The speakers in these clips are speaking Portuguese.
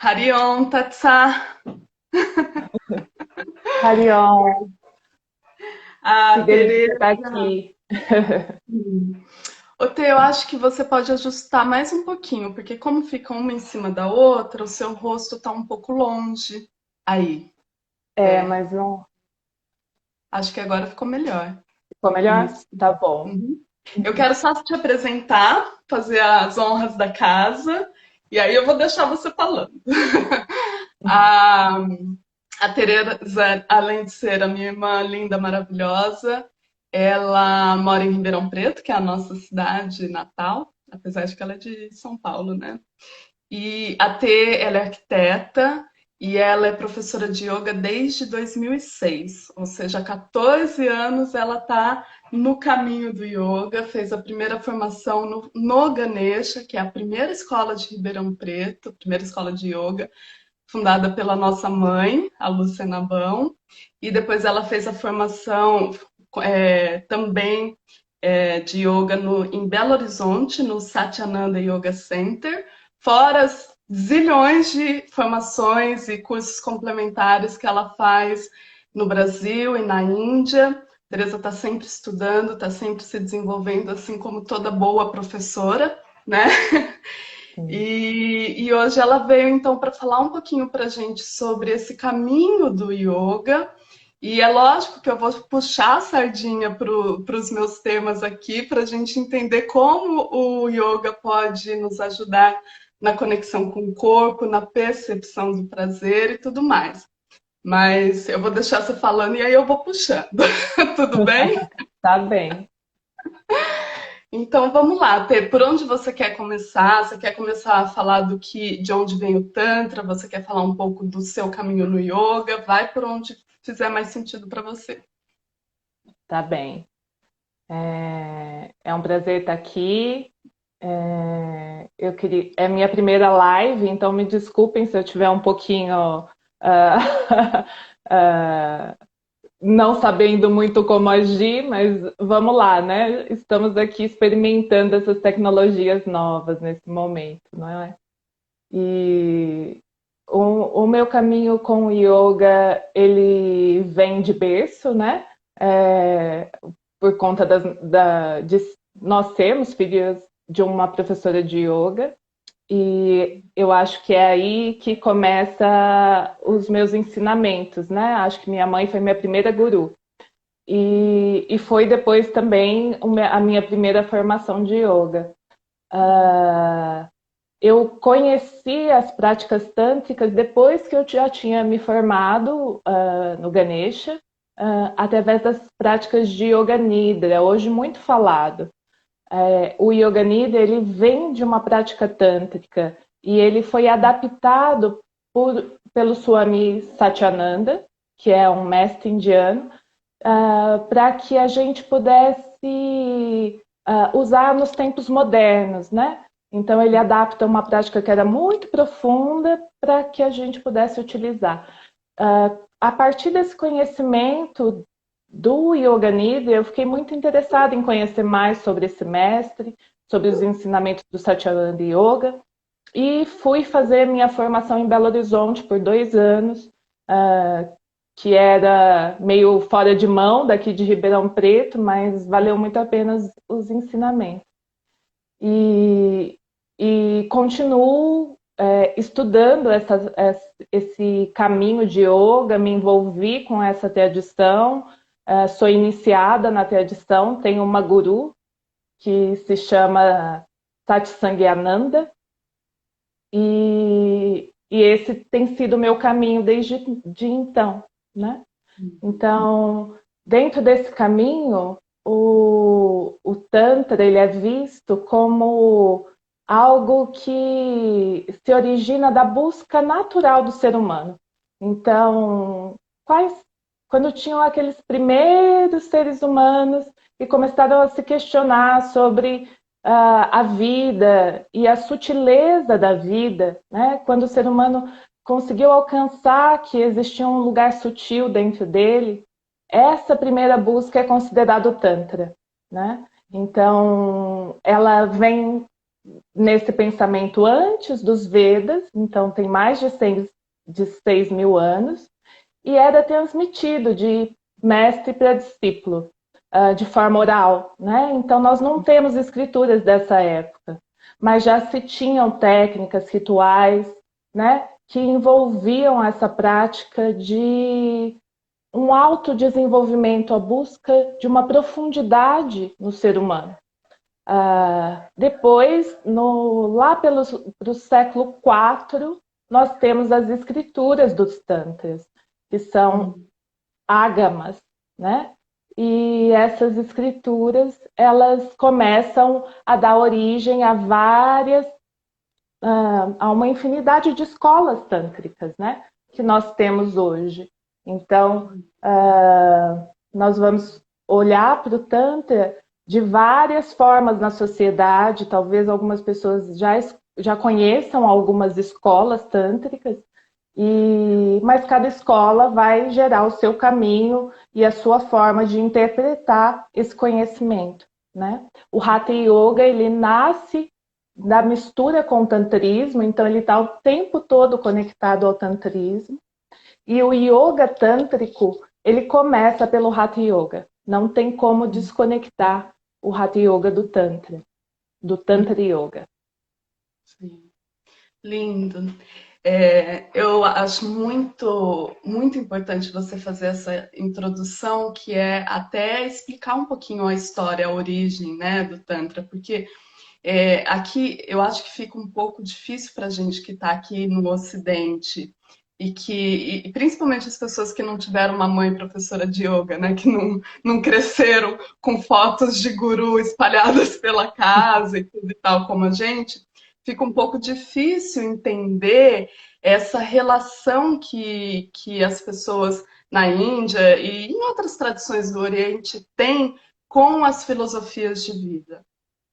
Harion, Tatsa. Marion, que A delícia estar Tereza. aqui. Ô, Tê, eu acho que você pode ajustar mais um pouquinho, porque como fica uma em cima da outra, o seu rosto tá um pouco longe. Aí, É, é. mas não Acho que agora ficou melhor. ficou melhor? Isso. Tá bom. Uhum. Eu quero só te apresentar, fazer as honras da casa, e aí eu vou deixar você falando. A, a Tereza, além de ser a minha irmã linda, maravilhosa, ela mora em Ribeirão Preto, que é a nossa cidade natal, apesar de que ela é de São Paulo, né? E a T, ela é arquiteta e ela é professora de yoga desde 2006, ou seja, há 14 anos ela está no caminho do yoga, fez a primeira formação no Ganesha, que é a primeira escola de Ribeirão Preto, primeira escola de yoga, fundada pela nossa mãe, a Lúcia Nabão, e depois ela fez a formação também de yoga em Belo Horizonte, no Satyananda Yoga Center, fora as zilhões de formações e cursos complementares que ela faz no Brasil e na Índia. Teresa está sempre estudando, está sempre se desenvolvendo, assim como toda boa professora, né? Sim. E hoje ela veio então para falar um pouquinho para a gente sobre esse caminho do yoga. E é lógico que eu vou puxar a sardinha para os meus temas aqui, para a gente entender como o yoga pode nos ajudar na conexão com o corpo, na percepção do prazer e tudo mais. Mas eu vou deixar você falando e aí eu vou puxando. Tudo bem? Tá bem. Então vamos lá, Tê, por onde você quer começar? Você quer começar a falar de onde vem o Tantra? Você quer falar um pouco do seu caminho no yoga? Vai por onde fizer mais sentido para você. Tá bem. É um prazer estar aqui. Eu queria, é minha primeira live, então me desculpem se eu tiver um pouquinho ah, ah, não sabendo muito como agir, mas vamos lá, né? Estamos aqui experimentando essas tecnologias novas nesse momento, não é? E o meu caminho com o yoga, ele vem de berço, né? É, por conta de nós sermos filhos de uma professora de yoga. E eu acho que é aí que começa os meus ensinamentos, né? Acho que minha mãe foi minha primeira guru. E foi depois também a minha primeira formação de yoga. Uh, eu conheci as práticas tântricas depois que eu já tinha me formado no Ganesha, através das práticas de Yoga Nidra, hoje muito falado. O Yoga Nidra ele vem de uma prática tântrica e ele foi adaptado pelo Swami Satyananda, que é um mestre indiano, para que a gente pudesse usar nos tempos modernos, né? Então ele adapta uma prática que era muito profunda para que a gente pudesse utilizar. A partir desse conhecimento do Yoga Nidra, eu fiquei muito interessada em conhecer mais sobre esse mestre, sobre os ensinamentos do Satyananda Yoga, e fui fazer minha formação em Belo Horizonte por 2 anos, que era meio fora de mão daqui de Ribeirão Preto, mas valeu muito a pena os ensinamentos. E, e continuo estudando esse caminho de yoga, me envolvi com essa tradição, sou iniciada na tradição, tenho uma guru que se chama Satsangyananda, e esse tem sido o meu caminho desde de então, né? Então, dentro desse caminho, o Tantra ele é visto como algo que se origina da busca natural do ser humano. Então, quais, quando tinham aqueles primeiros seres humanos que começaram a se questionar sobre a vida e a sutileza da vida, né? Quando o ser humano conseguiu alcançar que existia um lugar sutil dentro dele, essa primeira busca é considerada o Tantra, né? Então, ela vem nesse pensamento antes dos Vedas, então tem mais de 6 mil anos, e era transmitido de mestre para discípulo, de forma oral, né? Então nós não temos escrituras dessa época, mas já se tinham técnicas, rituais, né, que envolviam essa prática de um autodesenvolvimento, a busca de uma profundidade no ser humano. Depois, lá pelo século IV, nós temos as escrituras dos Tantras, que são ágamas, né? E essas escrituras, elas começam a dar origem a a uma infinidade de escolas tântricas, né? Que nós temos hoje. Então, nós vamos olhar para o Tantra de várias formas na sociedade, talvez algumas pessoas já conheçam algumas escolas tântricas, mas cada escola vai gerar o seu caminho e a sua forma de interpretar esse conhecimento, né? O Hatha Yoga, ele nasce da mistura com o tantrismo, então ele está o tempo todo conectado ao tantrismo, e o yoga tântrico, ele começa pelo Hatha Yoga. Não tem como desconectar o Hatha Yoga do Tantra Yoga. Sim. Lindo. Eu acho muito, muito importante você fazer essa introdução, que é até explicar um pouquinho a história, a origem, né, do Tantra, porque aqui eu acho que fica um pouco difícil para a gente que está aqui no Ocidente e principalmente as pessoas que não tiveram uma mãe professora de yoga, né, que não cresceram com fotos de guru espalhadas pela casa e tudo e tal como a gente, fica um pouco difícil entender essa relação que as pessoas na Índia e em outras tradições do Oriente têm com as filosofias de vida,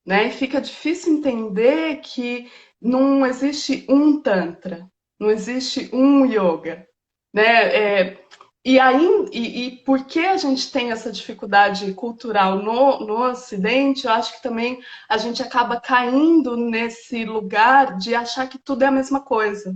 né? E fica difícil entender que não existe um tantra, não existe um yoga, né? E por que a gente tem essa dificuldade cultural no Ocidente, eu acho que também a gente acaba caindo nesse lugar de achar que tudo é a mesma coisa,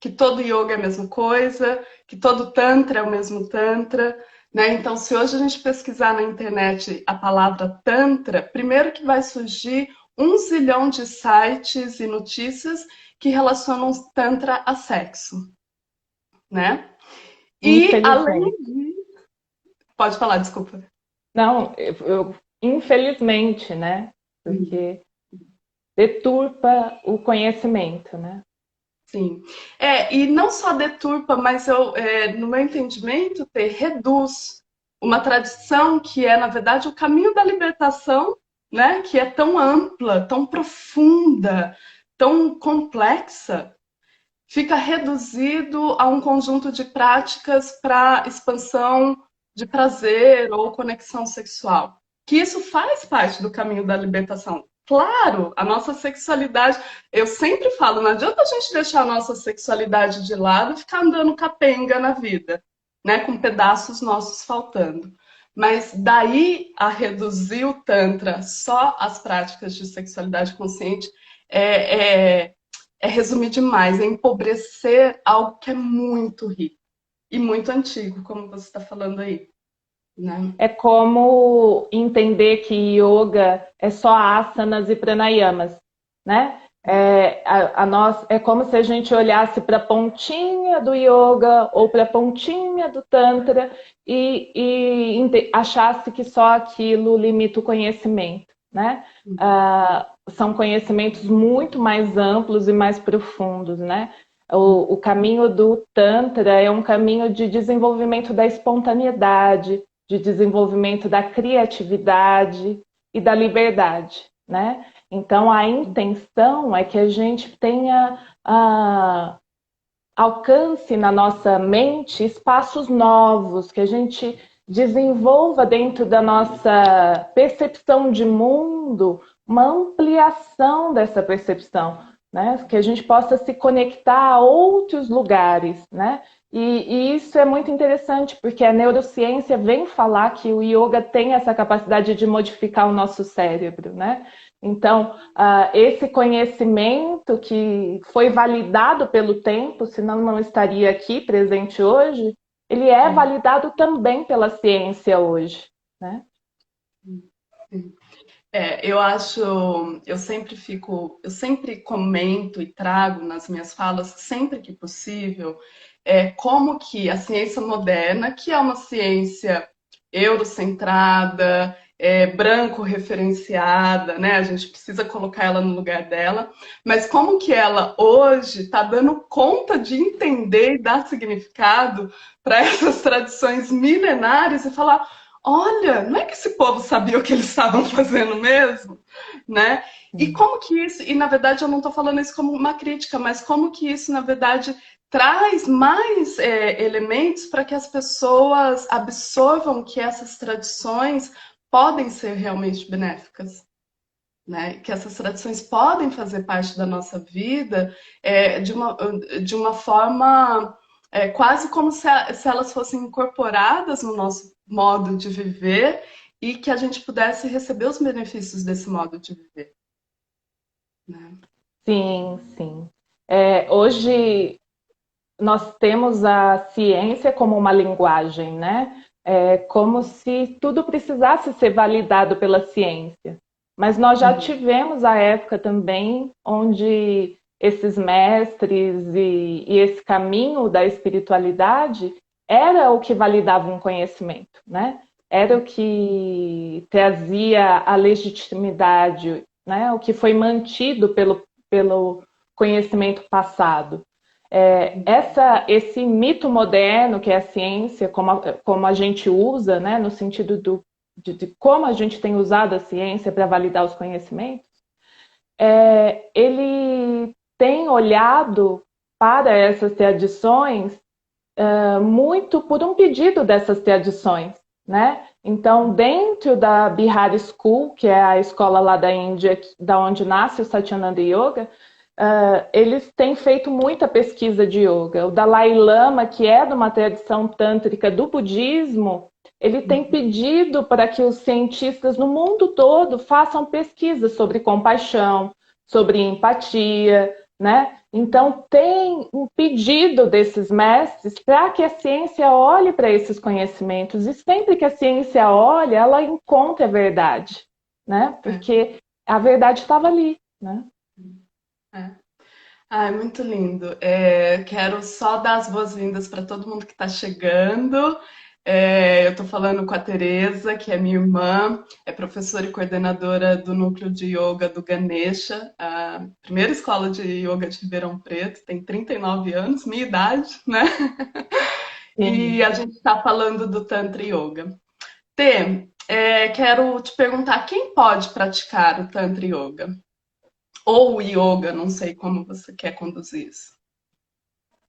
que todo yoga é a mesma coisa, que todo tantra é o mesmo tantra, né? Então, se hoje a gente pesquisar na internet a palavra tantra, primeiro que vai surgir 1 zilhão de sites e notícias que relacionam tantra a sexo, né? E além Infelizmente. de... Pode falar, desculpa. Não, infelizmente, né? Porque deturpa o conhecimento, né? Sim. E não só deturpa, mas no meu entendimento, reduz uma tradição que é, na verdade, o caminho da libertação, né? Que é tão ampla, tão profunda, tão complexa, fica reduzido a um conjunto de práticas para expansão de prazer ou conexão sexual. Que isso faz parte do caminho da libertação. Claro, a nossa sexualidade, eu sempre falo, não adianta a gente deixar a nossa sexualidade de lado e ficar andando capenga na vida, né, com pedaços nossos faltando. Mas daí a reduzir o Tantra só às práticas de sexualidade consciente é resumir demais, é empobrecer algo que é muito rico e muito antigo, como você está falando aí, né? É como entender que yoga é só asanas e pranayamas, né? É como se a gente olhasse para a pontinha do yoga ou para a pontinha do tantra e achasse que só aquilo limita o conhecimento, né? São conhecimentos muito mais amplos e mais profundos, né? O caminho do tantra é um caminho de desenvolvimento da espontaneidade, de desenvolvimento da criatividade e da liberdade, né? Então, a intenção é que a gente tenha alcance na nossa mente espaços novos, que a gente desenvolva dentro da nossa percepção de mundo uma ampliação dessa percepção. né? Que a gente possa se conectar a outros lugares, né? E isso é muito interessante, porque a neurociência vem falar que o yoga tem essa capacidade de modificar o nosso cérebro, né? Então, esse conhecimento que foi validado pelo tempo, senão não estaria aqui presente hoje, ele é validado também pela ciência hoje, né? Eu acho, eu sempre comento e trago nas minhas falas, sempre que possível, como que a ciência moderna, que é uma ciência eurocentrada, branco referenciada, né? A gente precisa colocar ela no lugar dela, mas como que ela hoje está dando conta de entender e dar significado para essas tradições milenares e falar, olha, não é que esse povo sabia o que eles estavam fazendo mesmo, né? E como que isso, e na verdade eu não estou falando isso como uma crítica, mas como que isso, na verdade, traz mais elementos para que as pessoas absorvam que essas tradições podem ser realmente benéficas, né? Que essas tradições podem fazer parte da nossa vida de uma forma quase como se elas fossem incorporadas no nosso modo de viver e que a gente pudesse receber os benefícios desse modo de viver, né? Sim, sim. Hoje nós temos a ciência como uma linguagem, né? É como se tudo precisasse ser validado pela ciência. Mas nós já Uhum. tivemos a época também onde esses mestres e esse caminho da espiritualidade era o que validava um conhecimento, né? Era o que trazia a legitimidade, né? O que foi mantido pelo conhecimento passado. Esse mito moderno que é a ciência, como a gente usa, né, no sentido de como a gente tem usado a ciência para validar os conhecimentos, ele tem olhado para essas tradições muito por um pedido dessas tradições, né? Então, dentro da Bihar School, que é a escola lá da Índia, da onde nasce o Satyananda Yoga, eles têm feito muita pesquisa de yoga. O Dalai Lama, que é de uma tradição tântrica do budismo, ele tem pedido para que os cientistas no mundo todo façam pesquisas sobre compaixão, sobre empatia, né? Então, tem um pedido desses mestres para que a ciência olhe para esses conhecimentos. E sempre que a ciência olha, ela encontra a verdade, né? Porque a verdade estava ali, né? É. Ah, é muito lindo. Quero só dar as boas-vindas para todo mundo que está chegando. Eu estou falando com a Tereza, que é minha irmã, é professora e coordenadora do Núcleo de Yoga do Ganesha, a primeira escola de yoga de Ribeirão Preto, tem 39 anos, minha idade, né? E Sim. a gente está falando do Tantra Yoga. Tê, quero te perguntar, quem pode praticar o Tantra Yoga? Ou o yoga, não sei como você quer conduzir isso.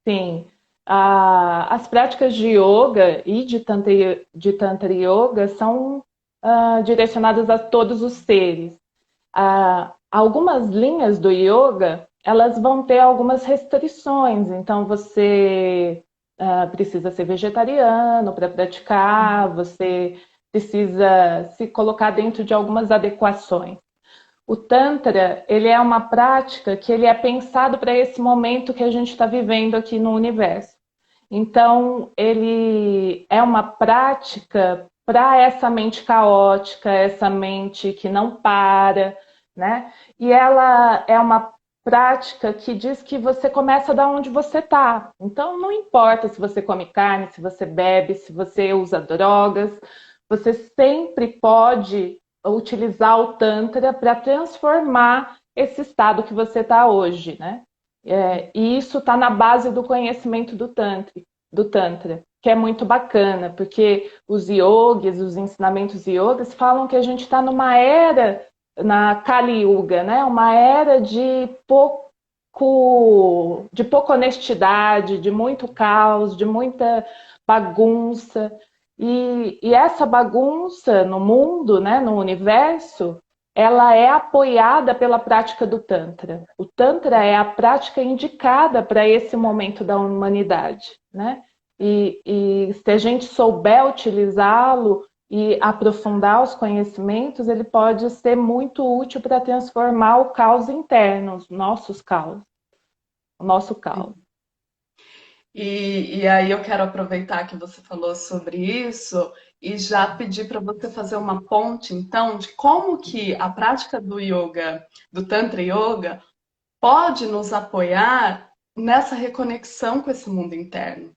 Sim. As práticas de yoga e de tantra yoga são direcionadas a todos os seres. Algumas linhas do yoga, elas vão ter algumas restrições, então você precisa ser vegetariano para praticar, você precisa se colocar dentro de algumas adequações. O Tantra, ele é uma prática que ele é pensado para esse momento que a gente está vivendo aqui no universo. Então, ele é uma prática para essa mente caótica, essa mente que não para, né? E ela é uma prática que diz que você começa da onde você está. Então, não importa se você come carne, se você bebe, se você usa drogas, você sempre pode utilizar o Tantra para transformar esse estado que você está hoje, né? E isso está na base do conhecimento do Tantra, que é muito bacana, porque os yogis, os ensinamentos yogis falam que a gente está numa era, na Kali Yuga, né? Uma era de pouca honestidade, de muito caos, de muita bagunça. E essa bagunça no mundo, né, no universo, ela é apoiada pela prática do Tantra. O Tantra é a prática indicada para esse momento da humanidade, né? E se a gente souber utilizá-lo e aprofundar os conhecimentos, ele pode ser muito útil para transformar o caos interno, os nossos caos, o nosso caos. E aí eu quero aproveitar que você falou sobre isso e já pedir para você fazer uma ponte, então, de como que a prática do yoga, do Tantra Yoga, pode nos apoiar nessa reconexão com esse mundo interno,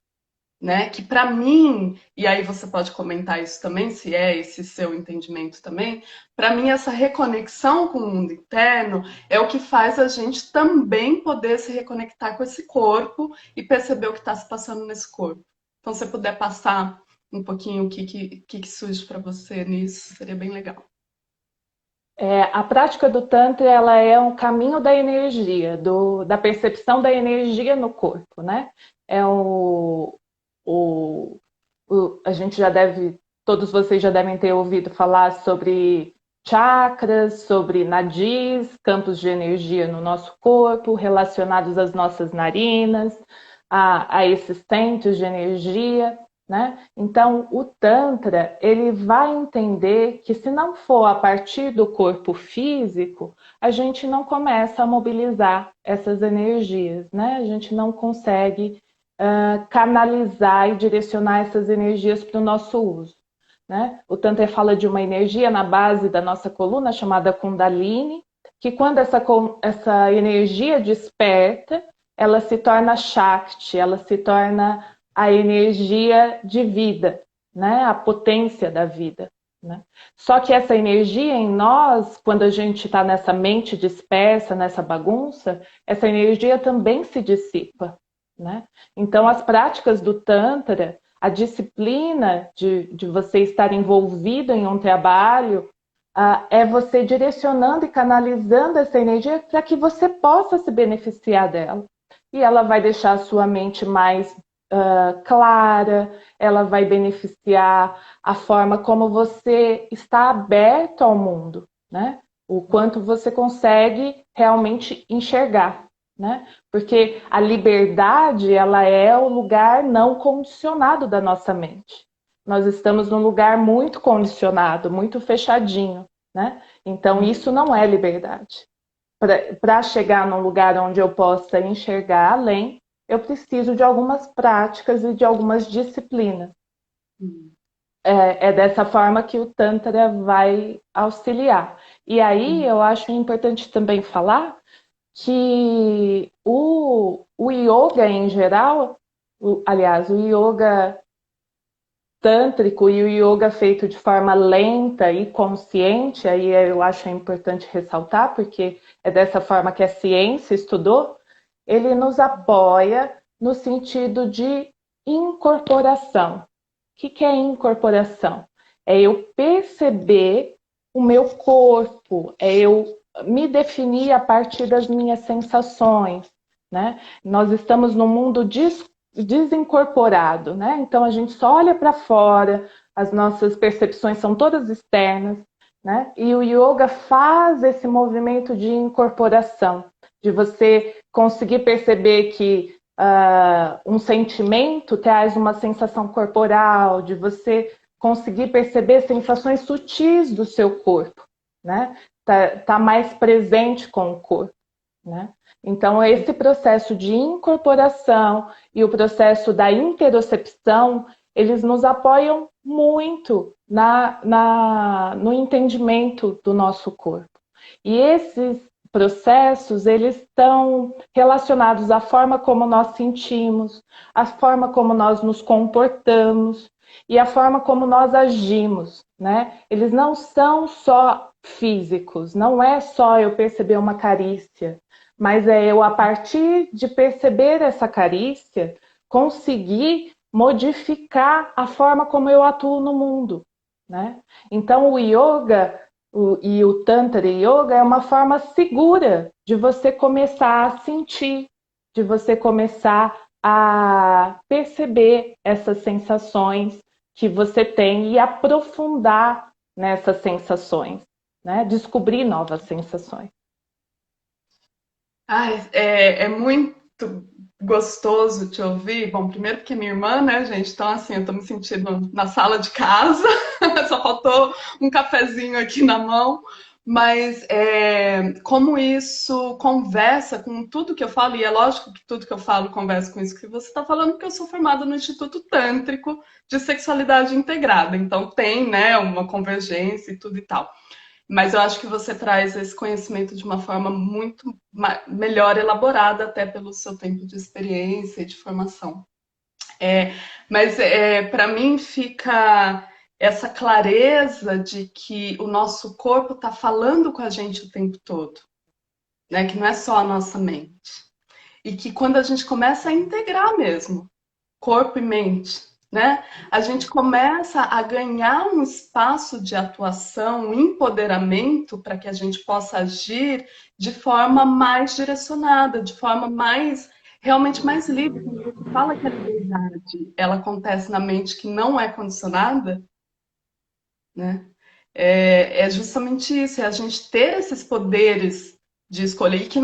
né? Que para mim, e aí você pode comentar isso também, se é esse seu entendimento também, para mim essa reconexão com o mundo interno é o que faz a gente também poder se reconectar com esse corpo e perceber o que está se passando nesse corpo. Então, se você puder passar um pouquinho o que surge para você nisso, seria bem legal. A prática do Tantra, ela é um caminho da energia, da percepção da energia no corpo, né? É o, a gente já deve, todos vocês já devem ter ouvido falar sobre chakras, sobre nadis, campos de energia no nosso corpo, relacionados às nossas narinas, a esses centros de energia, né? Então, o Tantra, ele vai entender que se não for a partir do corpo físico, a gente não começa a mobilizar essas energias, né? A gente não consegue canalizar e direcionar essas energias para o nosso uso, né? O Tantra fala de uma energia na base da nossa coluna chamada Kundalini, que quando essa energia desperta, ela se torna Shakti, ela se torna a energia de vida, né? A potência da vida. Né? Só que essa energia em nós, quando a gente está nessa mente dispersa, nessa bagunça, essa energia também se dissipa. Né? Então, as práticas do Tantra, a disciplina de você estar envolvido em um trabalho, é você direcionando e canalizando essa energia para que você possa se beneficiar dela. E ela vai deixar a sua mente mais clara, ela vai beneficiar a forma como você está aberto ao mundo, né? O quanto você consegue realmente enxergar, né? Porque a liberdade, ela é o lugar não condicionado da nossa mente. Nós estamos num lugar muito condicionado, muito fechadinho, né? Então isso não é liberdade. Para chegar num lugar onde eu possa enxergar além, eu preciso de algumas práticas e de algumas disciplinas. É dessa forma que o Tantra vai auxiliar. E aí eu acho importante também falar que o yoga em geral, aliás, o yoga tântrico e o yoga feito de forma lenta e consciente, aí eu acho importante ressaltar, porque é dessa forma que a ciência estudou, ele nos apoia no sentido de incorporação. O que é incorporação? É eu perceber o meu corpo, é eu me definir a partir das minhas sensações, né? Nós estamos num mundo desincorporado, né? Então a gente só olha para fora, as nossas percepções são todas externas, né? E o yoga faz esse movimento de incorporação, de você conseguir perceber que um sentimento traz uma sensação corporal, de você conseguir perceber sensações sutis do seu corpo, né? Tá mais presente com o corpo, né? Então, esse processo de incorporação e o processo da interocepção, eles nos apoiam muito no entendimento do nosso corpo. E esses processos, eles estão relacionados à forma como nós sentimos, à forma como nós nos comportamos e à forma como nós agimos, né? Eles não são só físicos, não é só eu perceber uma carícia, mas é eu, a partir de perceber essa carícia, conseguir modificar a forma como eu atuo no mundo, né? Então, o yoga e o Tantra Yoga é uma forma segura de você começar a sentir, de você começar a perceber essas sensações que você tem e aprofundar nessas sensações, né? Descobrir novas sensações. Ai, é muito gostoso te ouvir. Bom, primeiro porque é minha irmã, né, gente? Então, assim, eu tô me sentindo na sala de casa, só faltou um cafezinho aqui na mão. Mas como isso conversa com tudo que eu falo, e é lógico que tudo que eu falo conversa com isso que você está falando, porque eu sou formada no Instituto Tântrico de Sexualidade Integrada. Então, tem, né, uma convergência e tudo e tal. Mas eu acho que você traz esse conhecimento de uma forma muito melhor elaborada, até pelo seu tempo de experiência e de formação. Mas para mim fica essa clareza de que o nosso corpo está falando com a gente o tempo todo, né? Que não é só a nossa mente. E que quando a gente começa a integrar mesmo corpo e mente, né? A gente começa a ganhar um espaço de atuação, um empoderamento para que a gente possa agir de forma mais direcionada, de forma mais realmente mais livre. Quando você fala que a liberdade ela acontece na mente que não é condicionada, né? É justamente isso, é a gente ter esses poderes de escolher e que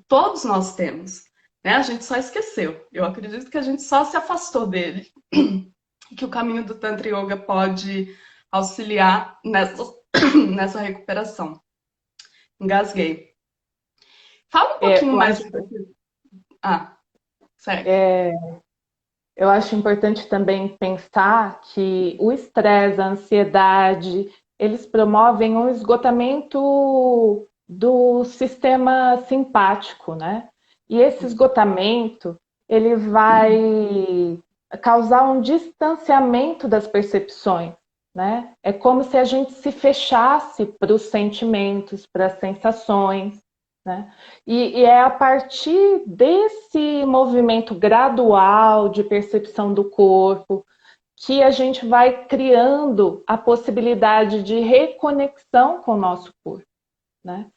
todos nós temos, né? A gente só esqueceu. Eu acredito que a gente só se afastou dele e que o caminho do Tantra Yoga pode auxiliar nessa recuperação. Engasguei. Fala um pouquinho Eu mais. acho, Ah, segue. é, eu acho importante também pensar que o estresse, a ansiedade, eles promovem um esgotamento do sistema simpático, né? E esse esgotamento, ele vai causar um distanciamento das percepções, né? É como se a gente se fechasse para os sentimentos, para as sensações, né? E é a partir desse movimento gradual de percepção do corpo que a gente vai criando a possibilidade de reconexão com o nosso corpo, né?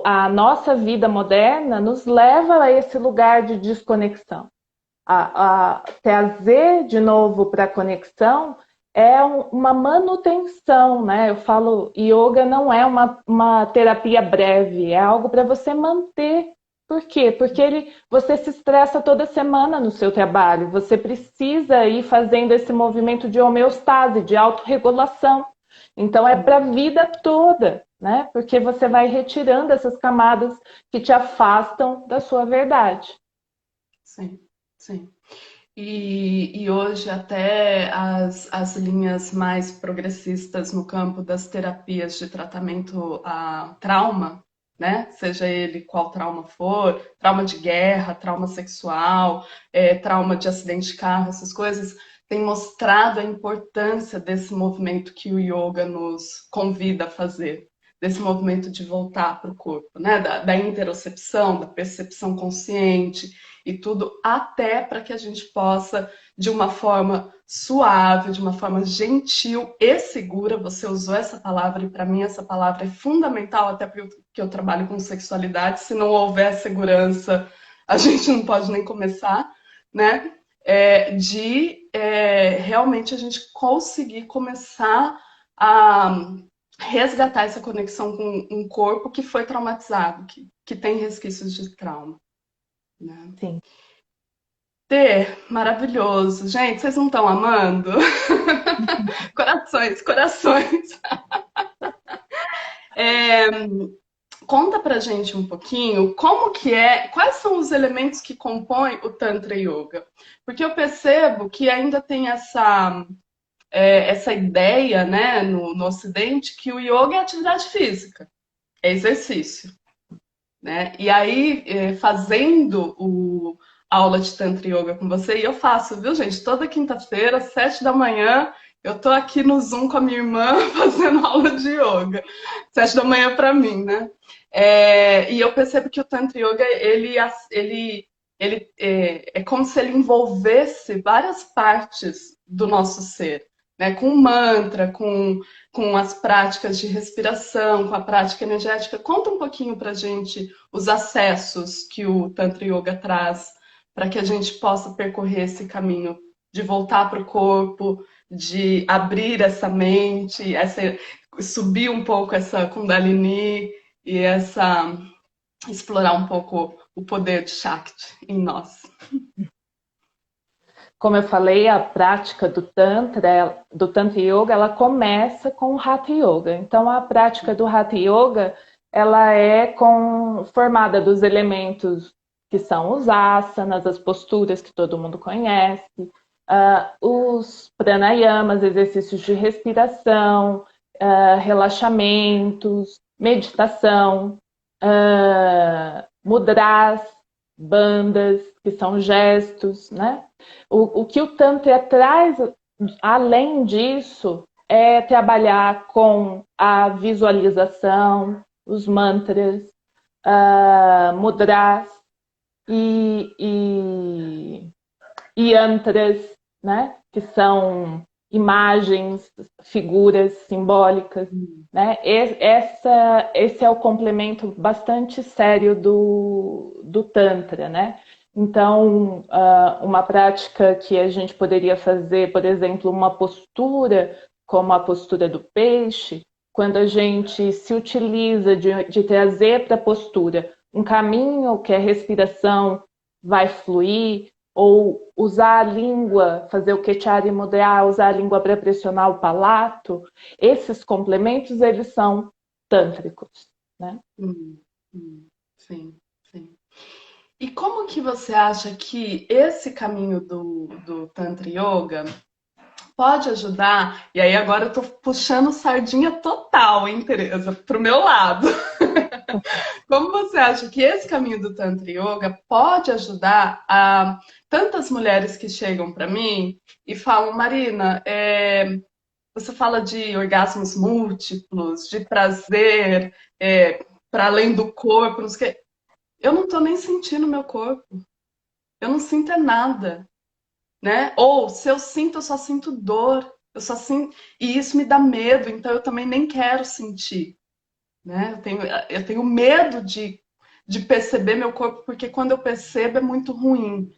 A nossa vida moderna nos leva a esse lugar de desconexão. A trazer de novo para a conexão é uma manutenção, né? Eu falo, yoga não é uma terapia breve, é algo para você manter. Por quê? Porque você se estressa toda semana no seu trabalho, você precisa ir fazendo esse movimento de homeostase, de autorregulação. Então é para a vida toda, né? Porque você vai retirando essas camadas que te afastam da sua verdade. Sim, sim. E hoje até as linhas mais progressistas no campo das terapias de tratamento a trauma, né? Seja ele qual trauma for, trauma de guerra, trauma sexual, trauma de acidente de carro, essas coisas, têm mostrado a importância desse movimento que o yoga nos convida a fazer, desse movimento de voltar para o corpo, né? Da interocepção, da percepção consciente e tudo, até para que a gente possa, de uma forma suave, de uma forma gentil e segura, você usou essa palavra e para mim essa palavra é fundamental, até porque eu trabalho com sexualidade, se não houver segurança, a gente não pode nem começar, né? Realmente a gente conseguir começar a resgatar essa conexão com um corpo que foi traumatizado, que tem resquícios de trauma, né? Sim. Maravilhoso. Gente, vocês não estão amando? Corações, corações. É, conta pra gente um pouquinho como que quais são os elementos que compõem o Tantra Yoga? Porque eu percebo que ainda tem essa ideia, né, no Ocidente, que o yoga é atividade física, é exercício, né? E aí, fazendo a aula de Tantra Yoga com você, e eu faço, viu, gente? Toda quinta-feira, 7 da manhã, eu tô aqui no Zoom com a minha irmã fazendo aula de yoga. 7 da manhã para mim, né? E eu percebo que o Tantra Yoga, ele é como se ele envolvesse várias partes do nosso ser, né? Com mantra, com as práticas de respiração, com a prática energética. Conta um pouquinho pra gente os acessos que o Tantra Yoga traz para que a gente possa percorrer esse caminho de voltar para o corpo, de abrir essa mente, subir um pouco essa Kundalini e explorar um pouco o poder de Shakti em nós. Como eu falei, a prática do Tantra Yoga, ela começa com o Hatha Yoga. Então, a prática do Hatha Yoga, ela é formada dos elementos que são os asanas, as posturas que todo mundo conhece, os pranayamas, exercícios de respiração, relaxamentos, meditação, mudras, bandas, que são gestos, né? O que o Tantra traz, além disso, é trabalhar com a visualização, os mantras, mudras e yantras, né? Que são imagens, figuras simbólicas, né? Esse é o complemento bastante sério do Tantra, né? Então, uma prática que a gente poderia fazer, por exemplo, uma postura como a postura do peixe, quando a gente se utiliza de trazer para a postura um caminho que a respiração vai fluir, ou usar a língua, fazer o Kechari Mudra, usar a língua para pressionar o palato, esses complementos, eles são tântricos, né? Sim, sim. E como que você acha que esse caminho do Tantra Yoga pode ajudar? E aí agora eu tô puxando sardinha total, hein, Tereza, pro meu lado. Como você acha que esse caminho do Tantra Yoga pode ajudar a tantas mulheres que chegam para mim e falam, Marina, você fala de orgasmos múltiplos, de prazer, para além do corpo, não sei o quê. Eu não tô nem sentindo meu corpo. Eu não sinto nada, né? Ou se eu sinto, eu só sinto dor. Eu só sinto... E isso me dá medo, então eu também nem quero sentir, né? Eu tenho medo de perceber meu corpo, porque quando eu percebo é muito ruim.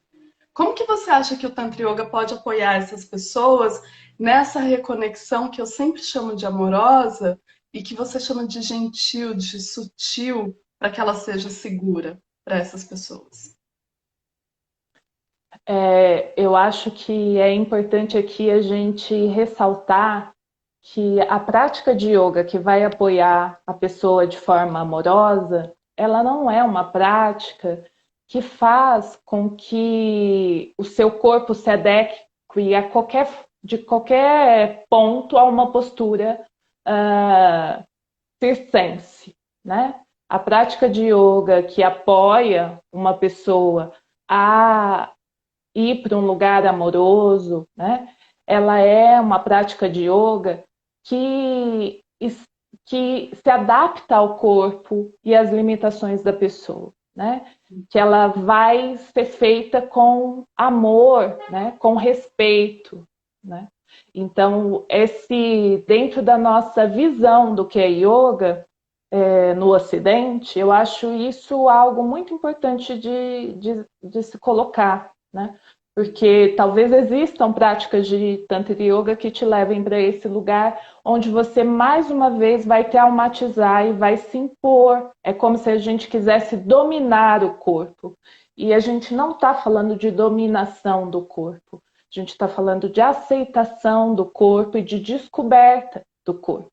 Como que você acha que o Tantra Yoga pode apoiar essas pessoas nessa reconexão que eu sempre chamo de amorosa e que você chama de gentil, de sutil, para que ela seja segura para essas pessoas? Eu acho que é importante aqui a gente ressaltar que a prática de yoga que vai apoiar a pessoa de forma amorosa, ela não é uma prática que faz com que o seu corpo se adeque de qualquer ponto a uma postura circense, né? A prática de yoga que apoia uma pessoa a ir para um lugar amoroso, né? Ela é uma prática de yoga que, que se adapta ao corpo e às limitações da pessoa, né? Que ela vai ser feita com amor, né? Com respeito, né? Então, dentro da nossa visão do que é yoga, no Ocidente, eu acho isso algo muito importante de se colocar, né? Porque talvez existam práticas de Tantra Yoga que te levem para esse lugar onde você mais uma vez vai traumatizar e vai se impor. É como se a gente quisesse dominar o corpo. E a gente não está falando de dominação do corpo. A gente está falando de aceitação do corpo e de descoberta do corpo,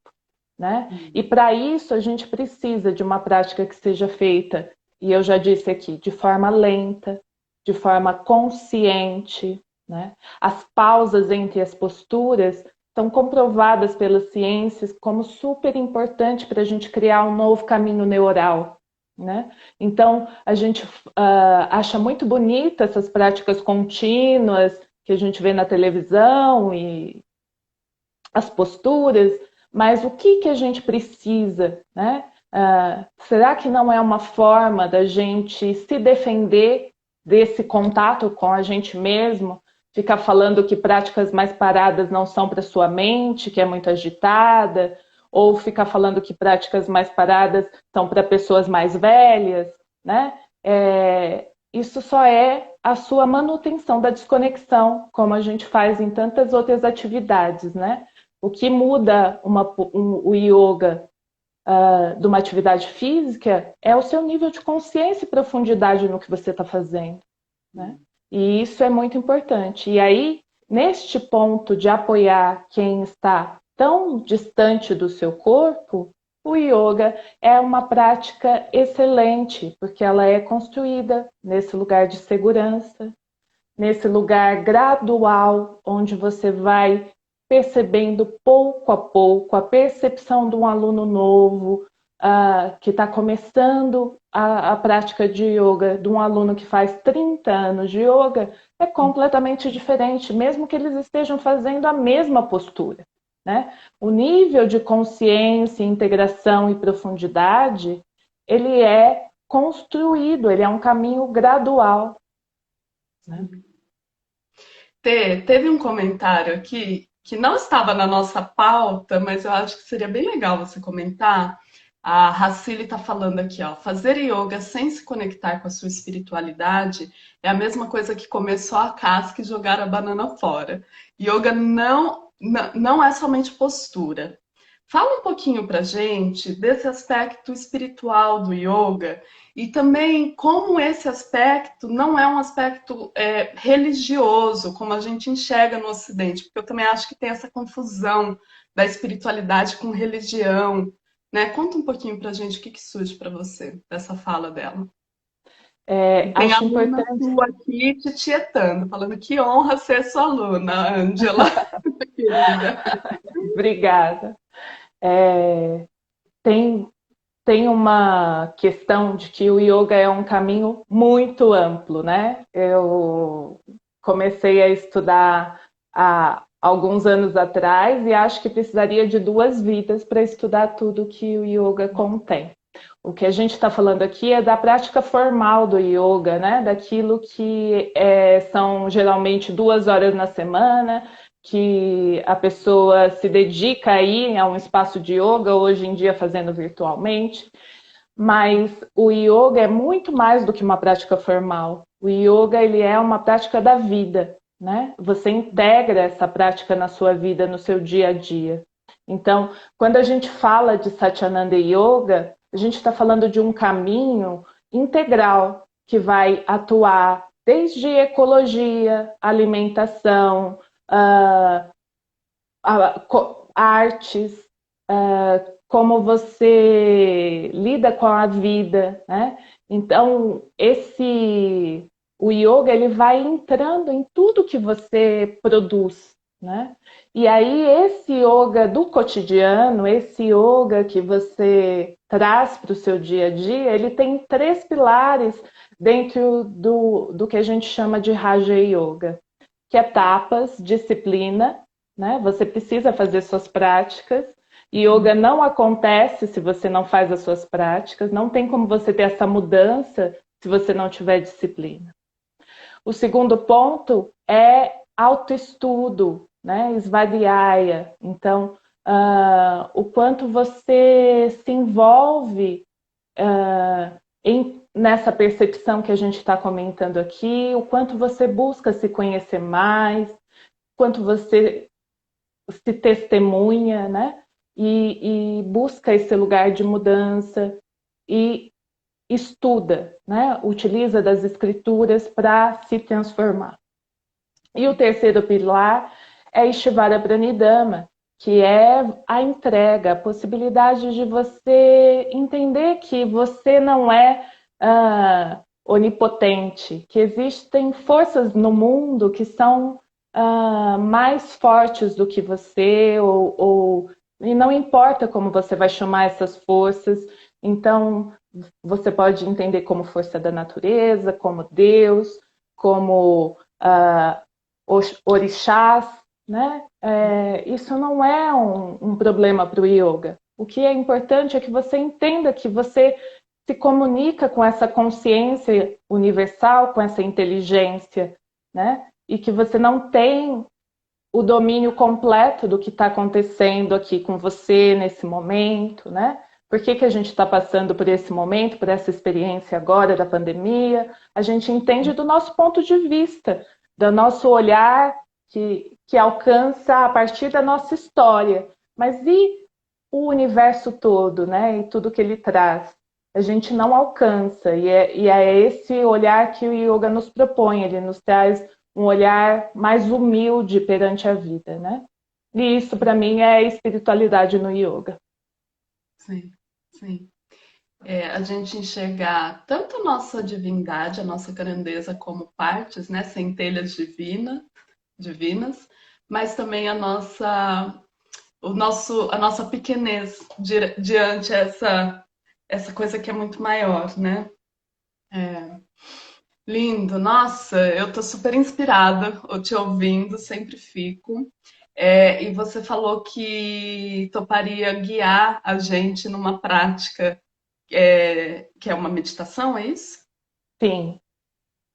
né? E para isso a gente precisa de uma prática que seja feita, e eu já disse aqui, de forma lenta, de forma consciente, né? As pausas entre as posturas são comprovadas pelas ciências como super importante para a gente criar um novo caminho neural, né? Então a gente acha muito bonita essas práticas contínuas que a gente vê na televisão e as posturas, mas o que a gente precisa, né? Será que não é uma forma da gente se defender desse contato com a gente mesmo? Ficar falando que práticas mais paradas não são para sua mente, que é muito agitada, ou ficar falando que práticas mais paradas são para pessoas mais velhas, né? isso só é a sua manutenção da desconexão, como a gente faz em tantas outras atividades, né? O que muda o yoga de uma atividade física é o seu nível de consciência e profundidade no que você está fazendo, né? E isso é muito importante. E aí, neste ponto de apoiar quem está tão distante do seu corpo, o yoga é uma prática excelente, porque ela é construída nesse lugar de segurança, nesse lugar gradual, onde você vai percebendo pouco a pouco a percepção de um aluno novo, que está começando a prática de yoga, de um aluno que faz 30 anos de yoga, é completamente diferente, mesmo que eles estejam fazendo a mesma postura, né? O nível de consciência, integração e profundidade, ele é construído, ele é um caminho gradual, né? Teve um comentário aqui que não estava na nossa pauta, mas eu acho que seria bem legal você comentar. A Racili está falando aqui, ó, fazer yoga sem se conectar com a sua espiritualidade é a mesma coisa que comer só a casca e jogar a banana fora. Yoga não é somente postura. Fala um pouquinho pra gente desse aspecto espiritual do yoga e também como esse aspecto não é um aspecto religioso, como a gente enxerga no Ocidente, porque eu também acho que tem essa confusão da espiritualidade com religião, né? Conta um pouquinho pra gente o que surge para você dessa fala dela. E tem Acho aluna importante. sua aqui te tietando, falando que honra ser sua aluna, Ângela, querida. Obrigada. É, tem, tem uma questão de que o yoga é um caminho muito amplo, né? Eu comecei a estudar há alguns anos atrás e acho que precisaria de 2 vidas para estudar tudo que o yoga contém. O que a gente está falando aqui é da prática formal do yoga, né? Daquilo que são geralmente 2 horas na semana, que a pessoa se dedica aí a um espaço de yoga, hoje em dia fazendo virtualmente. Mas o yoga é muito mais do que uma prática formal. O yoga ele é uma prática da vida, né? Você integra essa prática na sua vida, no seu dia a dia. Então, quando a gente fala de Satyananda Yoga, a gente está falando de um caminho integral que vai atuar desde ecologia, alimentação, uh, artes, como você lida com a vida, né? Então, o yoga ele vai entrando em tudo que você produz, né? E aí esse yoga do cotidiano, esse yoga que você traz para o seu dia a dia, ele tem 3 pilares dentro do que a gente chama de Raja Yoga, que é tapas, disciplina, né? Você precisa fazer suas práticas. Yoga não acontece se você não faz as suas práticas, não tem como você ter essa mudança se você não tiver disciplina. O segundo ponto é autoestudo, né? Svadhyaya. Então, o quanto você se envolve nessa percepção que a gente está comentando aqui, o quanto você busca se conhecer mais, quanto você se testemunha, né? E busca esse lugar de mudança e estuda, né? Utiliza das escrituras para se transformar. E o terceiro pilar é Ishvara Pranidhana, que é a entrega, a possibilidade de você entender que você não é onipotente, que existem forças no mundo que são mais fortes do que você, e não importa como você vai chamar essas forças, então você pode entender como força da natureza, como Deus, como orixás, né? Isso não é um problema para o yoga. O que é importante é que você entenda que você se comunica com essa consciência universal, com essa inteligência, né? E que você não tem o domínio completo do que está acontecendo aqui com você nesse momento, né? por que que a gente está passando por esse momento, por essa experiência agora da pandemia. A gente entende do nosso ponto de vista, do nosso olhar que alcança a partir da nossa história. Mas e o universo todo, né? E tudo que ele traz? A gente não alcança, e é esse olhar que o yoga nos propõe, ele nos traz um olhar mais humilde perante a vida, né? E isso, para mim, é espiritualidade no yoga. Sim, sim. A gente enxergar tanto a nossa divindade, a nossa grandeza como partes, né, centelhas divinas, mas também a nossa pequenez diante essa coisa que é muito maior, né? Lindo, nossa, eu tô super inspirada te ouvindo, sempre fico. E você falou que toparia guiar a gente numa prática que é uma meditação, é isso? Sim,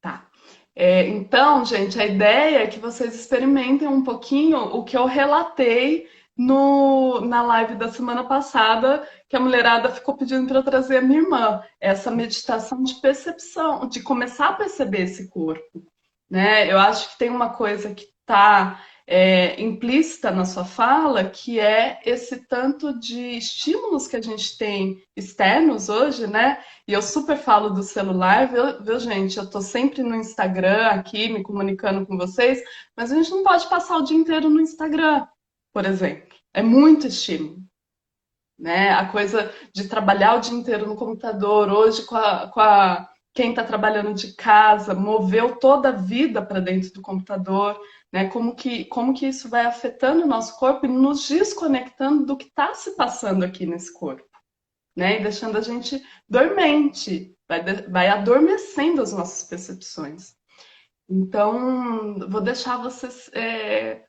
Tá. Então, gente, a ideia é que vocês experimentem um pouquinho o que eu relatei na live da semana passada, que a mulherada ficou pedindo para eu trazer a minha irmã. Essa meditação de percepção, de começar a perceber esse corpo, né? Eu acho que tem uma coisa que está implícita na sua fala, que é esse tanto de estímulos que a gente tem externos hoje, né? E eu super falo do celular, viu, gente? Eu tô sempre no Instagram aqui, me comunicando com vocês, mas a gente não pode passar o dia inteiro no Instagram, por exemplo. É muito estímulo, né? A coisa de trabalhar o dia inteiro no computador, hoje quem está trabalhando de casa, moveu toda a vida para dentro do computador, né? Como que isso vai afetando o nosso corpo e nos desconectando do que está se passando aqui nesse corpo, né? E deixando a gente dormente, vai adormecendo as nossas percepções. Então, vou deixar vocês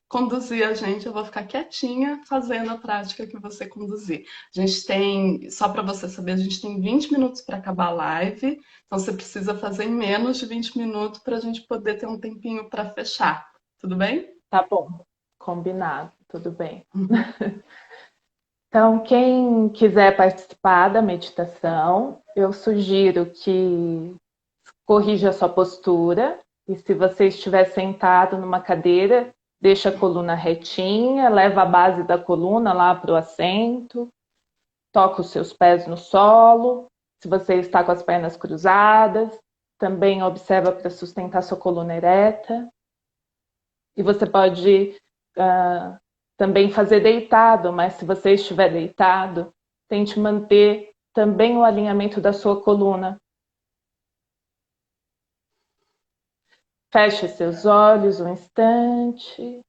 conduzir a gente, eu vou ficar quietinha fazendo a prática que você conduzir. A gente tem, só para você saber, a gente tem 20 minutos para acabar a live, então você precisa fazer em menos de 20 minutos para a gente poder ter um tempinho para fechar. Tudo bem? tá bom. Combinado, tudo bem. Então, quem quiser participar da meditação, eu sugiro que corrija a sua postura. E se você estiver sentado numa cadeira, deixa a coluna retinha, leva a base da coluna lá para o assento, toca os seus pés no solo. Se você está com as pernas cruzadas, também observa para sustentar sua coluna ereta. E você pode também fazer deitado, mas se você estiver deitado, tente manter também o alinhamento da sua coluna. Feche seus olhos um instante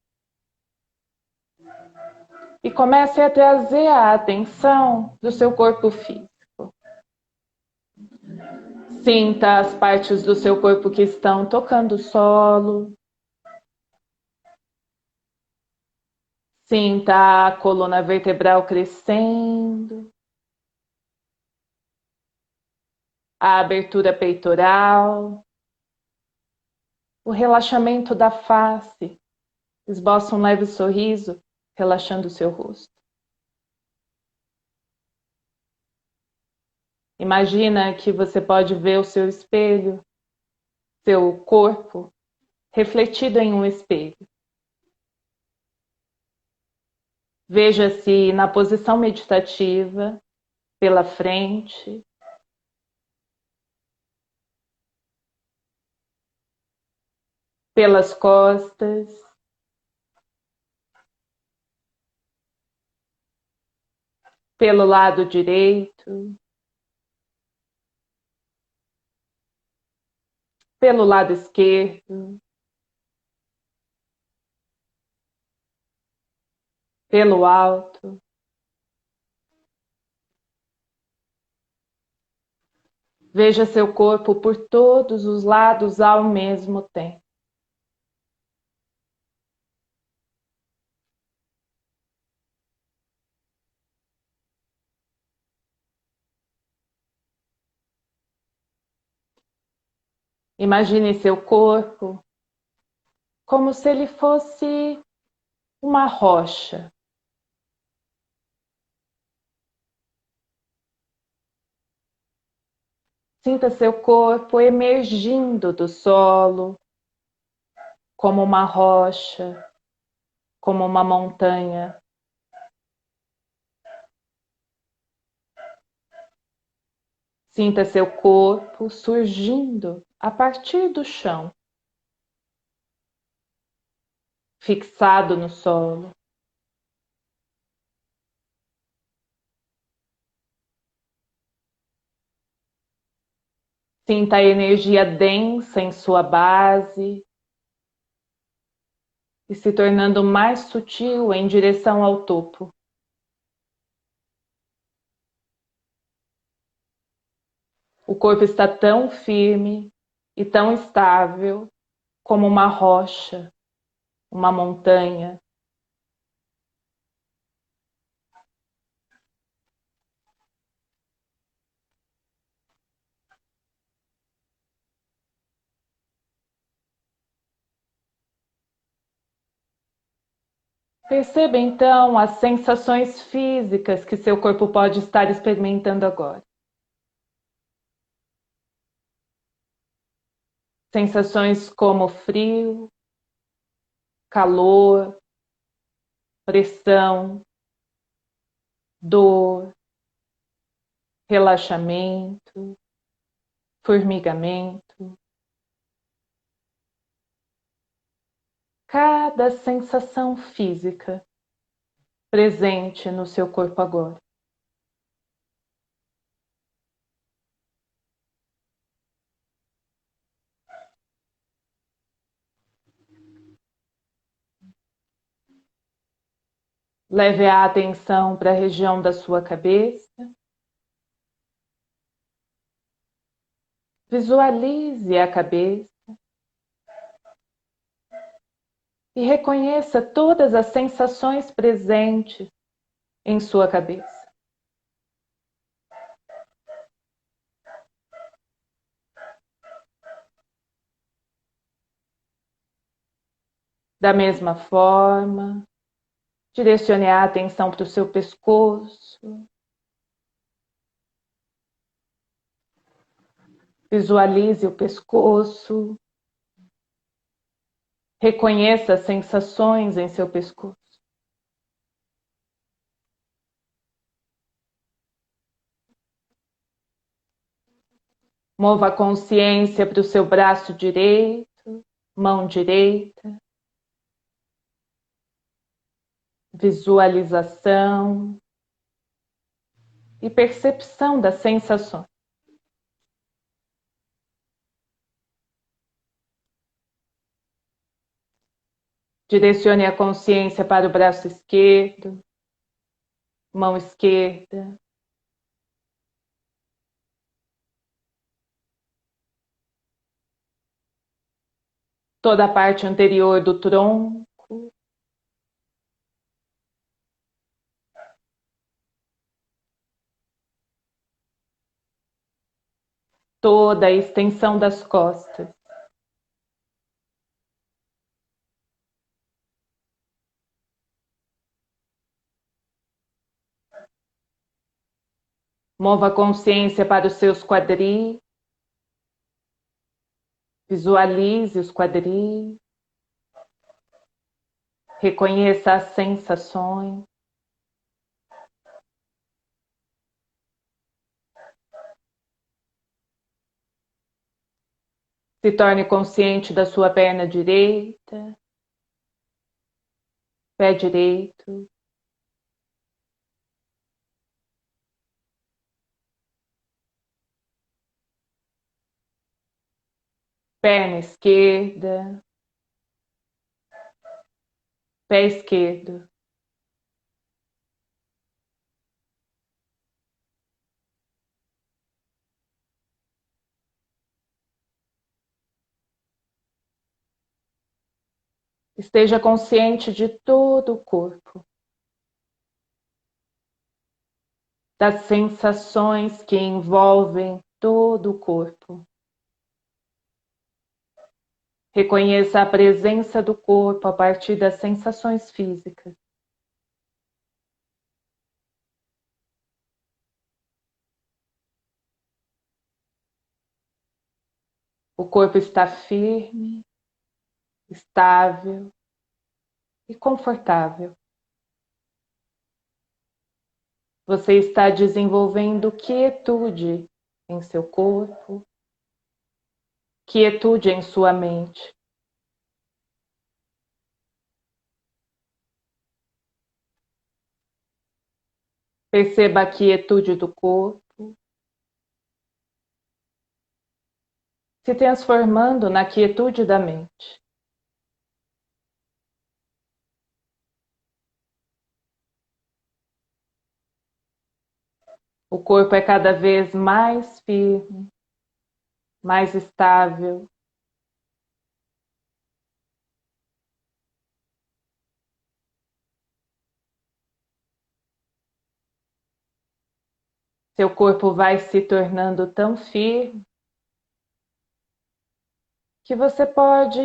e comece a trazer a atenção do seu corpo físico. Sinta as partes do seu corpo que estão tocando o solo. Sinta a coluna vertebral crescendo, a abertura peitoral, o relaxamento da face. Esboça um leve sorriso, relaxando o seu rosto. Imagina que você pode ver o seu espelho, seu corpo, refletido em um espelho. Veja-se na posição meditativa, pela frente, pelas costas, pelo lado direito, pelo lado esquerdo, pelo alto. Veja seu corpo por todos os lados ao mesmo tempo. Imagine seu corpo como se ele fosse uma rocha. Sinta seu corpo emergindo do solo, como uma rocha, como uma montanha. Sinta seu corpo surgindo a partir do chão, fixado no solo. Sinta a energia densa em sua base e se tornando mais sutil em direção ao topo. O corpo está tão firme e tão estável como uma rocha, uma montanha. Perceba então as sensações físicas que seu corpo pode estar experimentando agora. Sensações como frio, calor, pressão, dor, relaxamento, formigamento. Cada sensação física presente no seu corpo agora. Leve a atenção para a região da sua cabeça. Visualize a cabeça e reconheça todas as sensações presentes em sua cabeça. Da mesma forma, direcione a atenção para o seu pescoço. Visualize o pescoço. Reconheça as sensações em seu pescoço. Mova a consciência para o seu braço direito, mão direita. Visualização e percepção das sensações. Direcione a consciência para o braço esquerdo, mão esquerda. Toda a parte anterior do tronco. Toda a extensão das costas. Mova a consciência para os seus quadris. Visualize os quadris. Reconheça as sensações. Se torne consciente da sua perna direita, pé direito. Perna esquerda, pé esquerdo. Esteja consciente de todo o corpo, das sensações que envolvem todo o corpo. Reconheça a presença do corpo a partir das sensações físicas. O corpo está firme, estável e confortável. Você está desenvolvendo quietude em seu corpo, quietude em sua mente. Perceba a quietude do corpo, se transformando na quietude da mente. O corpo é cada vez mais firme, mais estável. Seu corpo vai se tornando tão firme que você pode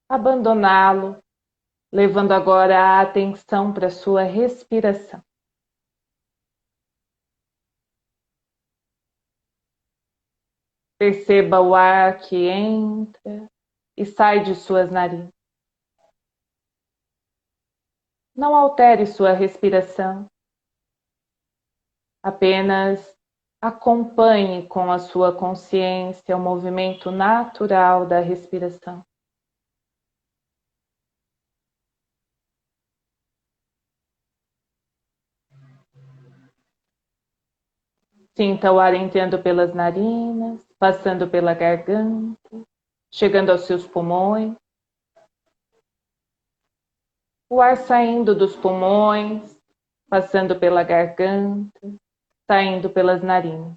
abandoná-lo, levando agora a atenção para a sua respiração. Perceba o ar que entra e sai de suas narinas. Não altere sua respiração. Apenas acompanhe com a sua consciência o movimento natural da respiração. Sinta o ar entrando pelas narinas, passando pela garganta, chegando aos seus pulmões. O ar saindo dos pulmões, passando pela garganta, saindo pelas narinas.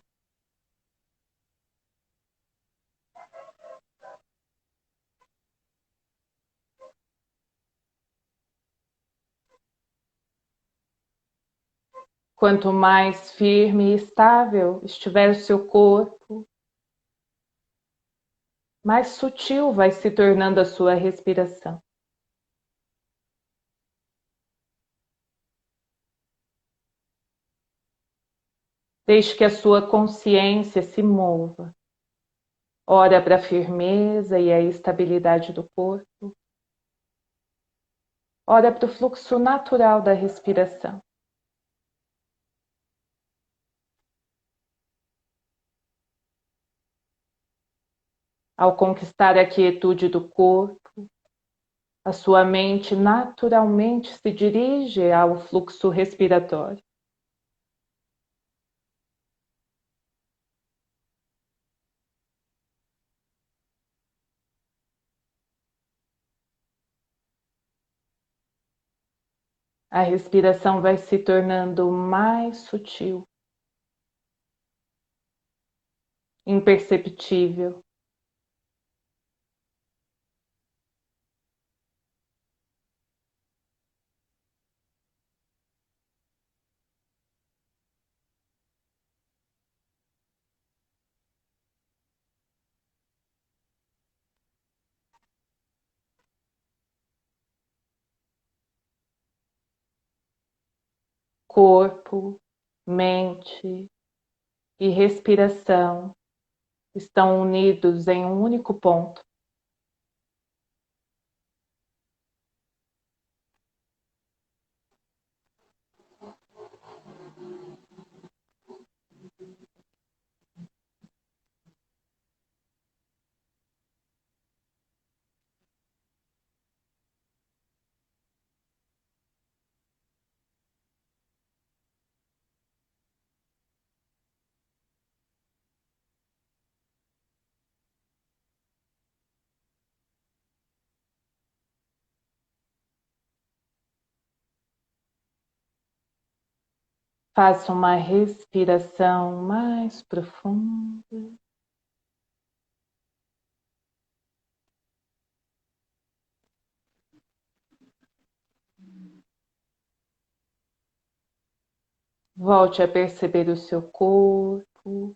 Quanto mais firme e estável estiver o seu corpo, mais sutil vai se tornando a sua respiração. Deixe que a sua consciência se mova. Ora para a firmeza e a estabilidade do corpo. Ora para o fluxo natural da respiração. Ao conquistar a quietude do corpo, a sua mente naturalmente se dirige ao fluxo respiratório. A respiração vai se tornando mais sutil, imperceptível. Corpo, mente e respiração estão unidos em um único ponto. Faça uma respiração mais profunda. Volte a perceber o seu corpo.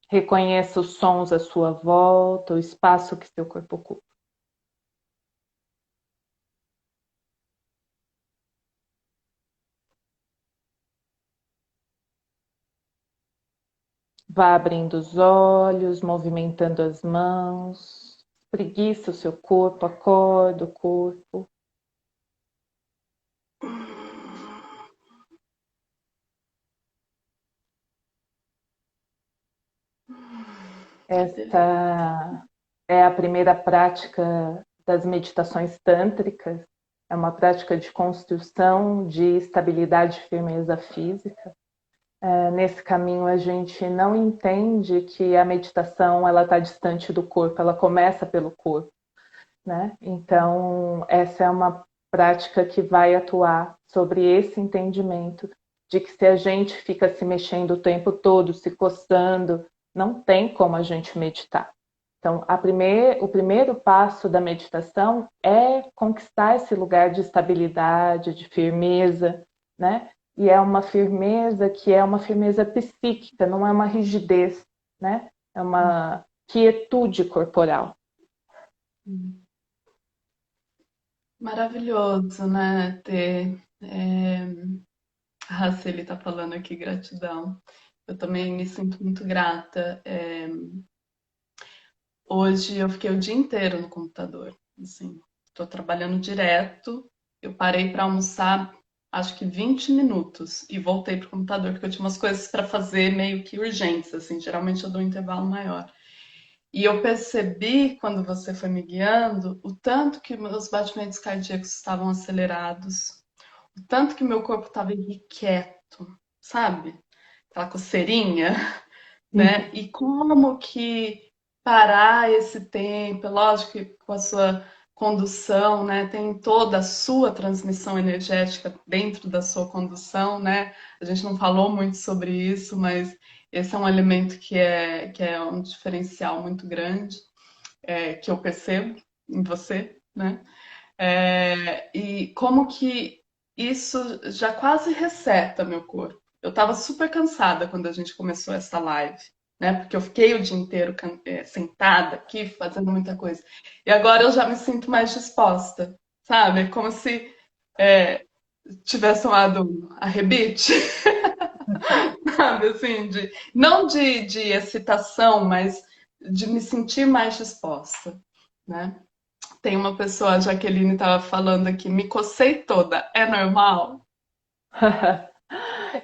Reconheça os sons à sua volta, o espaço que seu corpo ocupa. Vá abrindo os olhos, movimentando as mãos, espreguiça o seu corpo, acorda o corpo. Que delícia. Esta é a primeira prática das meditações tântricas. É uma prática de construção de estabilidade e firmeza física. Nesse caminho a gente não entende que a meditação ela está distante do corpo, ela começa pelo corpo, né? Então essa é uma prática que vai atuar sobre esse entendimento de que se a gente fica se mexendo o tempo todo, se coçando, não tem como a gente meditar. Então, o primeiro passo da meditação é conquistar esse lugar de estabilidade, de firmeza, né? E é uma firmeza que é uma firmeza psíquica, não é uma rigidez, né? É uma quietude corporal. Maravilhoso, né? Ter. A Raceli está falando aqui, gratidão. Eu também me sinto muito grata. Hoje eu fiquei o dia inteiro no computador. Assim, estou trabalhando direto. Eu parei para almoçar, acho que 20 minutos e voltei para o computador porque eu tinha umas coisas para fazer meio que urgentes. Assim, geralmente eu dou um intervalo maior. E eu percebi, quando você foi me guiando, o tanto que meus batimentos cardíacos estavam acelerados, o tanto que meu corpo estava irrequieto, sabe? Aquela coceirinha, né? E como que parar esse tempo, é lógico que com a sua condução, né? Tem toda a sua transmissão energética dentro da sua condução, né? A gente não falou muito sobre isso, mas esse é um elemento que é um diferencial muito grande, que eu percebo em você, né? E como que isso já quase reseta meu corpo. Eu estava super cansada quando a gente começou essa live, né? Porque eu fiquei o dia inteiro sentada aqui, fazendo muita coisa. E agora eu já me sinto mais disposta, sabe? É como se tivesse tomado a rebite, sabe? Assim, não de excitação, mas de me sentir mais disposta, né? Tem uma pessoa, a Jaqueline estava falando aqui, me cocei toda, é normal?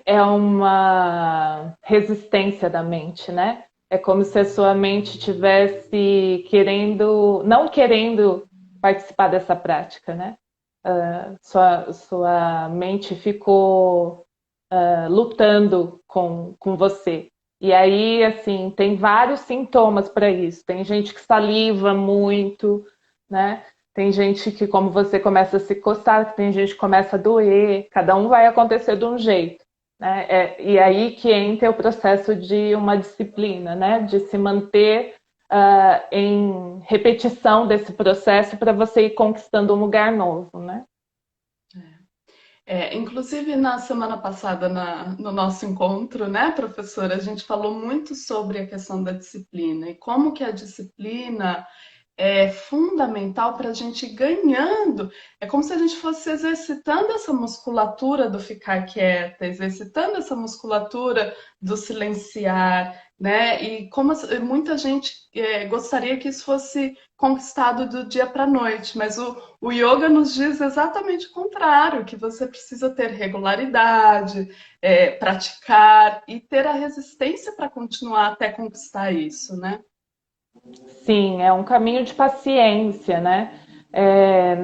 É uma resistência da mente, né? É como se a sua mente tivesse querendo, não querendo participar dessa prática, né? Sua mente ficou lutando com você. E aí, assim, tem vários sintomas para isso. Tem gente que saliva muito, né? Tem gente que, como você, começa a se coçar, tem gente que começa a doer, cada um vai acontecer de um jeito. Né? E aí que entra o processo de uma disciplina, né? De se manter em repetição desse processo para você ir conquistando um lugar novo, né? Inclusive, na semana passada, no nosso encontro, né, professora, a gente falou muito sobre a questão da disciplina e como que a disciplina é fundamental para a gente ir ganhando. É como se a gente fosse exercitando essa musculatura do ficar quieta, exercitando essa musculatura do silenciar, né? E como muita gente gostaria que isso fosse conquistado do dia para a noite, mas o yoga nos diz exatamente o contrário, que você precisa ter regularidade, praticar e ter a resistência para continuar até conquistar isso, né? Sim, é um caminho de paciência, né?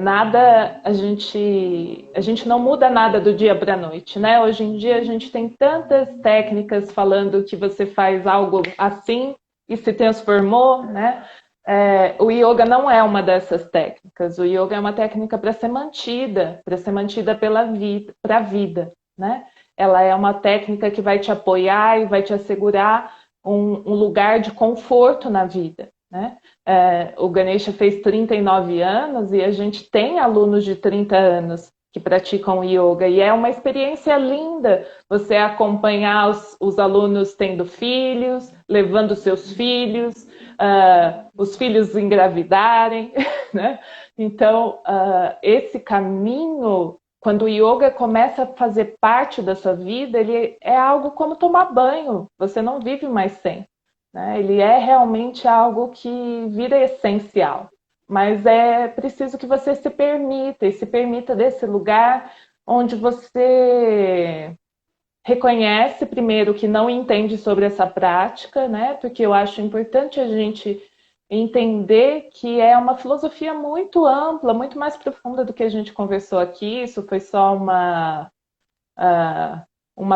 Nada, a gente não muda nada do dia para a noite, né? Hoje em dia a gente tem tantas técnicas falando que você faz algo assim e se transformou, né? O yoga não é uma dessas técnicas. O yoga é uma técnica para ser mantida pela vida, para a vida, né? Ela é uma técnica que vai te apoiar e vai te assegurar um lugar de conforto na vida. Né? O Ganesha fez 39 anos e a gente tem alunos de 30 anos que praticam yoga e é uma experiência linda você acompanhar os alunos tendo filhos, levando seus filhos, os filhos engravidarem, né? Então esse caminho quando o yoga começa a fazer parte da sua vida, ele é algo como tomar banho, você não vive mais sem, né? Ele é realmente algo que vira essencial, mas é preciso que você se permita, e se permita desse lugar onde você reconhece primeiro que não entende sobre essa prática, né? Porque eu acho importante a gente entender que é uma filosofia muito ampla, muito mais profunda do que a gente conversou aqui. Isso foi só uma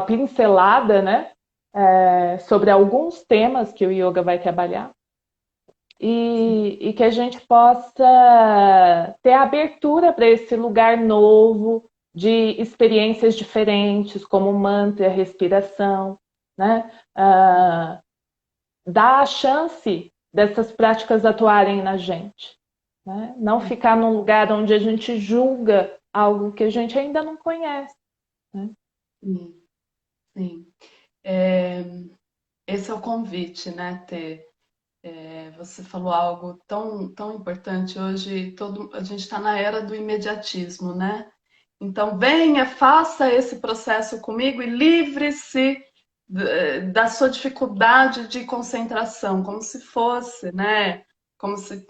pincelada, né? Sobre alguns temas que o yoga vai trabalhar. E que a gente possa ter abertura para esse lugar novo, de experiências diferentes, como mantra, respiração, né? Dar a chance dessas práticas atuarem na gente, né? Não ficar num lugar onde a gente julga algo que a gente ainda não conhece, né? Sim, sim. É, esse é o convite, né, Tê? Você falou algo tão importante. Hoje a gente está na era do imediatismo, né? Então, venha, faça esse processo comigo e livre-se da sua dificuldade de concentração, como se fosse, né? Como se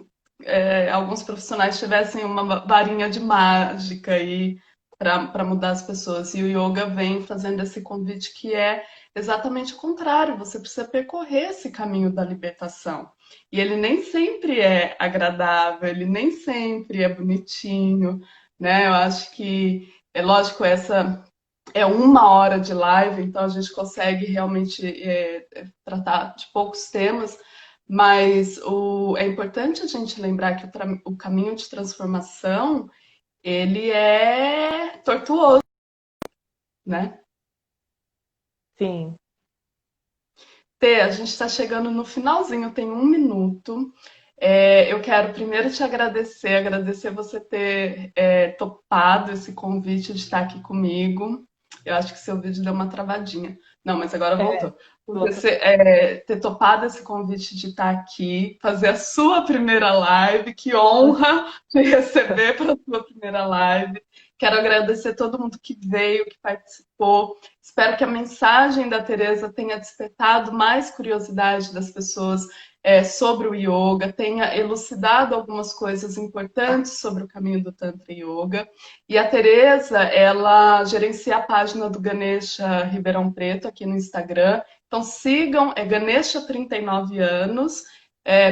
alguns profissionais tivessem uma varinha de mágica aí para mudar as pessoas. E o yoga vem fazendo esse convite que é exatamente o contrário. Você precisa percorrer esse caminho da libertação. E ele nem sempre é agradável, ele nem sempre é bonitinho, né? Eu acho que é lógico, essa é 1 hora de live, então a gente consegue realmente tratar de poucos temas, mas é importante a gente lembrar que o caminho de transformação, ele é tortuoso, né? Sim. Tê, a gente está chegando no finalzinho, tem 1 minuto. Eu quero primeiro te agradecer você ter topado esse convite de estar aqui comigo. Eu acho que seu vídeo deu uma travadinha. Não, mas agora voltou. Você ter topado esse convite de estar aqui, fazer a sua primeira live. Que honra te receber para a sua primeira live. Quero agradecer todo mundo que veio, que participou. Espero que a mensagem da Teresa tenha despertado mais curiosidade das pessoas sobre o yoga, tenha elucidado algumas coisas importantes sobre o caminho do Tantra Yoga. E a Teresa, ela gerencia a página do Ganesha Ribeirão Preto aqui no Instagram. Então sigam, é Ganesha 39 anos,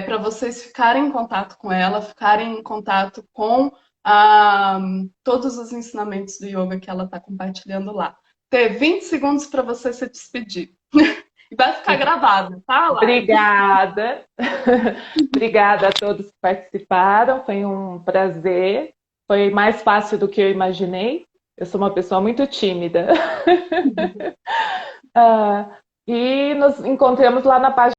para vocês ficarem em contato com ela, ficarem em contato com todos os ensinamentos do yoga que ela está compartilhando lá. Ter 20 segundos para você se despedir. E vai ficar gravado, tá, live? Obrigada. Obrigada a todos que participaram. Foi um prazer. Foi mais fácil do que eu imaginei. Eu sou uma pessoa muito tímida. E nos encontramos lá na página